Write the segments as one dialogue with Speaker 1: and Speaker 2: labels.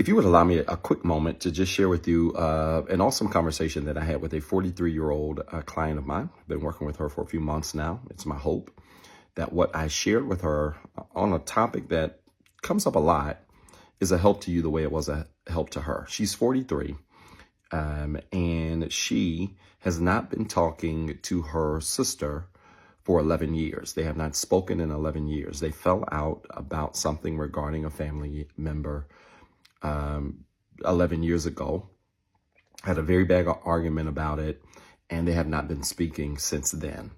Speaker 1: If you would allow me a quick moment to just share with you an awesome conversation that I had with a 43-year-old client of mine. I've been working with her for a few months now. It's my hope that what I shared with her on a topic that comes up a lot is a help to you the way it was a help to her. She's 43, and she has not been talking to her sister for 11 years. They have not spoken in 11 years. They fell out about something regarding a family member 11 years ago, had a very bad argument about it, and they have not been speaking since then.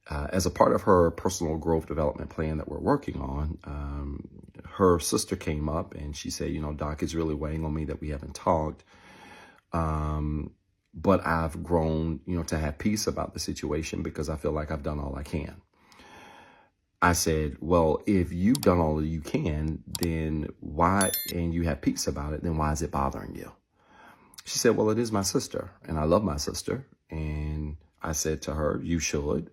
Speaker 1: As a part of her personal growth development plan that we're working on, her sister came up and she said, Doc, it's really weighing on me that we haven't talked. But I've grown, to have peace about the situation because I feel like I've done all I can. I said, well, if you've done all that you can, then why, and you have peace about it, then why is it bothering you? She said, well, it is my sister and I love my sister. And I said to her, you should.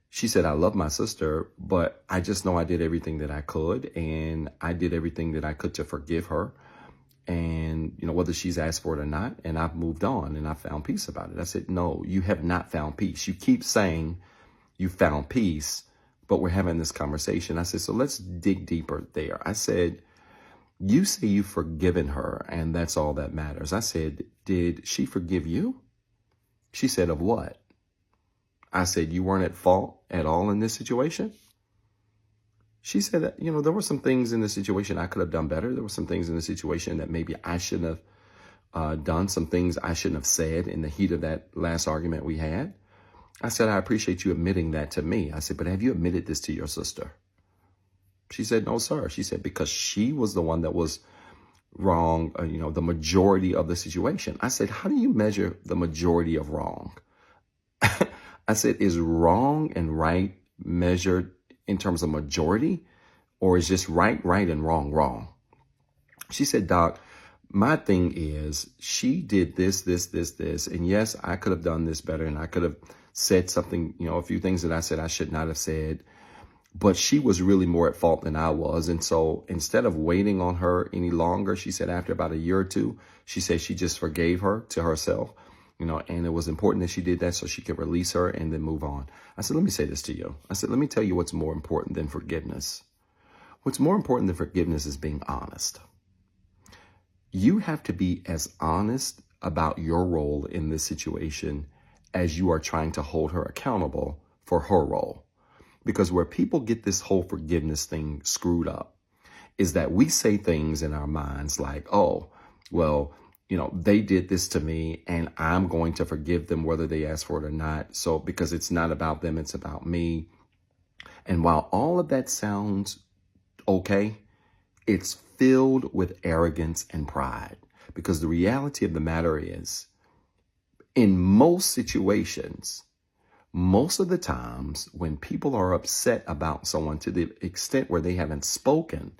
Speaker 1: She said, I love my sister, but I just know I did everything that I could, and I did everything that I could to forgive her. And, whether she's asked for it or not, and I've moved on and I found peace about it. I said, no, you have not found peace. You keep saying you found peace, but we're having this conversation. I said, so let's dig deeper there. I said, you say you've forgiven her and that's all that matters. I said, did she forgive you? She said, of what? I said, you weren't at fault at all in this situation? She said that, there were some things in the situation I could have done better. There were some things in the situation that maybe I shouldn't have done, some things I shouldn't have said in the heat of that last argument we had. I said, I appreciate you admitting that to me. I said, but have you admitted this to your sister? She said, no, sir. She said, because she was the one that was wrong, the majority of the situation. I said, how do you measure the majority of wrong? I said, is wrong and right measured in terms of majority, or is just right, and wrong? She said, Doc, my thing is she did this, and yes, I could have done this better, and I could have said something, a few things that I said I should not have said, but she was really more at fault than I was. And so instead of waiting on her any longer, she said after about a year or two, she said she just forgave her to herself. And it was important that she did that so she could release her and then move on. I said, let me say this to you. I said, let me tell you what's more important than forgiveness. What's more important than forgiveness is being honest. You have to be as honest about your role in this situation as you are trying to hold her accountable for her role. Because where people get this whole forgiveness thing screwed up is that we say things in our minds like, oh, well, they did this to me and I'm going to forgive them whether they ask for it or not. So because it's not about them, it's about me. And while all of that sounds okay, it's filled with arrogance and pride. Because the reality of the matter is, in most situations, most of the times when people are upset about someone to the extent where they haven't spoken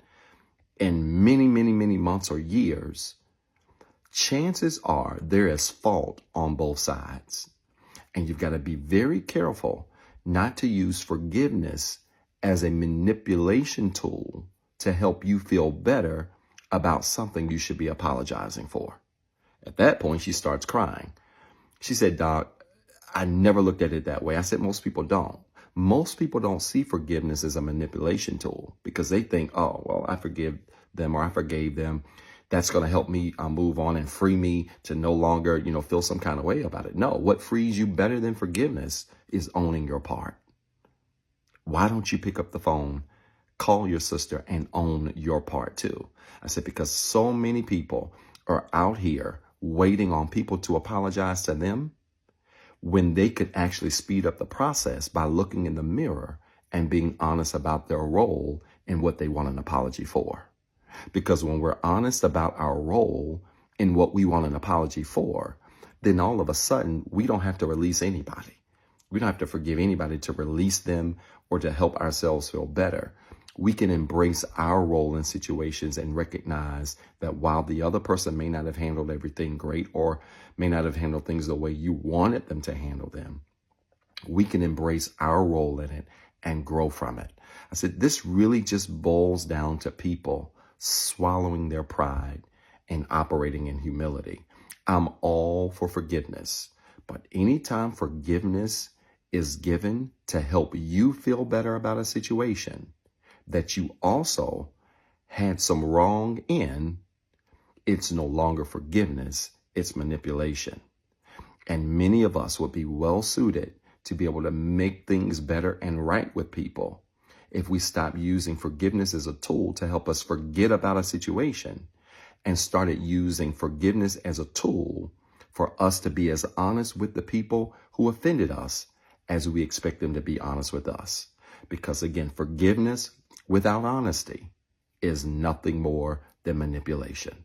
Speaker 1: in many, many months or years, chances are there is fault on both sides. And you've got to be very careful not to use forgiveness as a manipulation tool to help you feel better about something you should be apologizing for. At that point, she starts crying. She said, Doc, I never looked at it that way. I said, most people don't. Most people don't see forgiveness as a manipulation tool because they think, oh, well, I forgive them or I forgave them. That's going to help me move on and free me to no longer, feel some kind of way about it. No, what frees you better than forgiveness is owning your part. Why don't you pick up the phone, call your sister and own your part too? I said, because so many people are out here waiting on people to apologize to them when they could actually speed up the process by looking in the mirror and being honest about their role and what they want an apology for. Because when we're honest about our role in what we want an apology for, then all of a sudden, we don't have to release anybody. We don't have to forgive anybody to release them or to help ourselves feel better. We can embrace our role in situations and recognize that while the other person may not have handled everything great or may not have handled things the way you wanted them to handle them, we can embrace our role in it and grow from it. I said, this really just boils down to people swallowing their pride, and operating in humility. I'm all for forgiveness, but anytime forgiveness is given to help you feel better about a situation that you also had some wrong in, it's no longer forgiveness, it's manipulation. And many of us would be well suited to be able to make things better and right with people if we stop using forgiveness as a tool to help us forget about a situation and started using forgiveness as a tool for us to be as honest with the people who offended us as we expect them to be honest with us. Because again, forgiveness without honesty is nothing more than manipulation.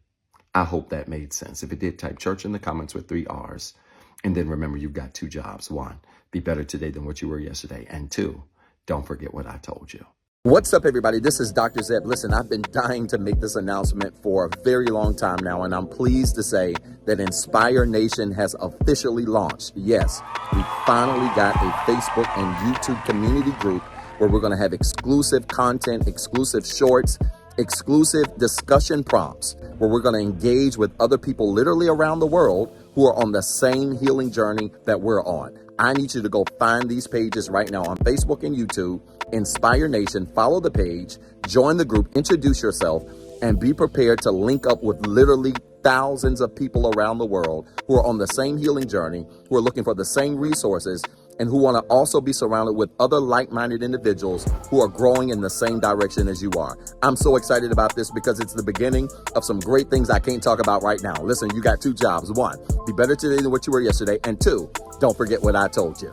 Speaker 1: I hope that made sense. If it did, type church in the comments with 3 R's. And then remember, you've got 2 jobs. 1, be better today than what you were yesterday. And 2, don't forget what I told you. What's up, everybody? This is Dr. Zeb. Listen, I've been dying to make this announcement for a very long time now, and I'm pleased to say that Inspire Nation has officially launched. Yes, we finally got a Facebook and YouTube community group where we're going to have exclusive content, exclusive shorts, exclusive discussion prompts, where we're going to engage with other people literally around the world who are on the same healing journey that we're on. I need you to go find these pages right now on Facebook and YouTube. Inspire Nation, follow the page, join the group, introduce yourself, and be prepared to link up with literally thousands of people around the world who are on the same healing journey, who are looking for the same resources, and who want to also be surrounded with other like-minded individuals who are growing in the same direction as you are. I'm so excited about this because it's the beginning of some great things I can't talk about right now. Listen, you got 2 jobs. 1, be better today than what you were yesterday. And 2, don't forget what I told you.